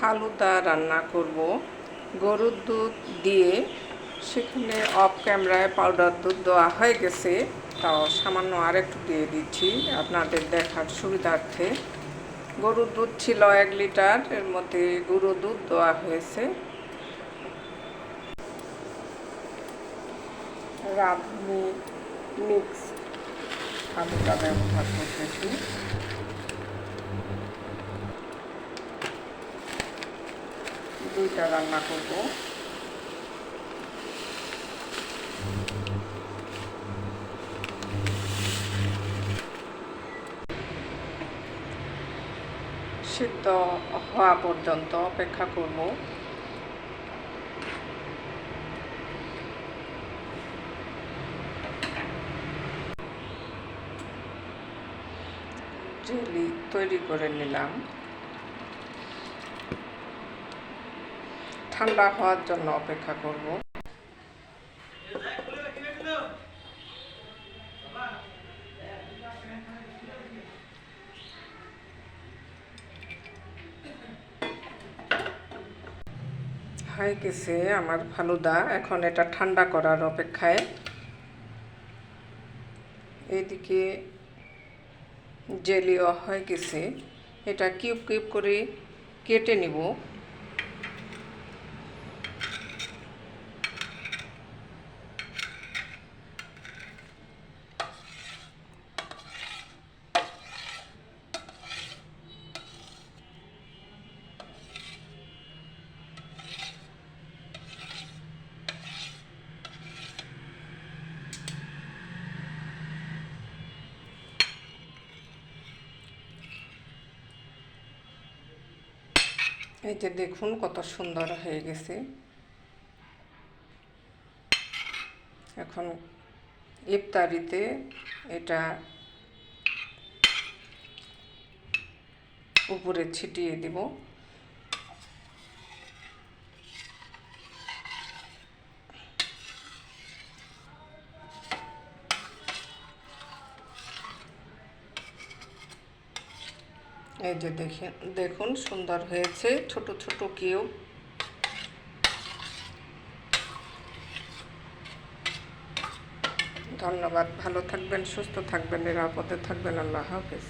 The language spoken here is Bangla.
ফালুদা রান্না করব গরুর দুধ দিয়ে। সেখানে অফ ক্যামেরায় পাউডার দুধ দেওয়া হয়ে গেছে, তাও সামান্য আরেকটু দিয়ে দিচ্ছি আপনাদের দেখার সুবিধার্থে। গরুর দুধ ছিল 1 লিটার, এর মধ্যে গুঁড়ো দুধ দেওয়া হয়েছে। রাঁধুনি মিক্স ফালুদা ব্যবহার করতেছি। দুইটা রান্না করব। সিদ্ধ হওয়া পর্যন্ত অপেক্ষা করব। জেলি তৈরি করে নিলাম। ঠান্ডা হওয়ার জন্য অপেক্ষা করব। হয়ে গেছে আমার ফালুদা, এখন এটা ঠান্ডা করার অপেক্ষায়। এদিকে জেলিও হয়ে গেছে, এটা কিউব কিউব করে কেটে নিব। এই যে দেখুন কত সুন্দর হয়ে গেছে। এখন ইফতারিতে এটা উপরে ছিটিয়ে দিব। এই যে দেখুন সুন্দর হয়েছে, ছোট ছোট কিউব। ধন্যবাদ, ভালো থাকবেন, সুস্থ থাকবেন, নিরাপদে থাকবেন। আল্লাহ হাফেজ।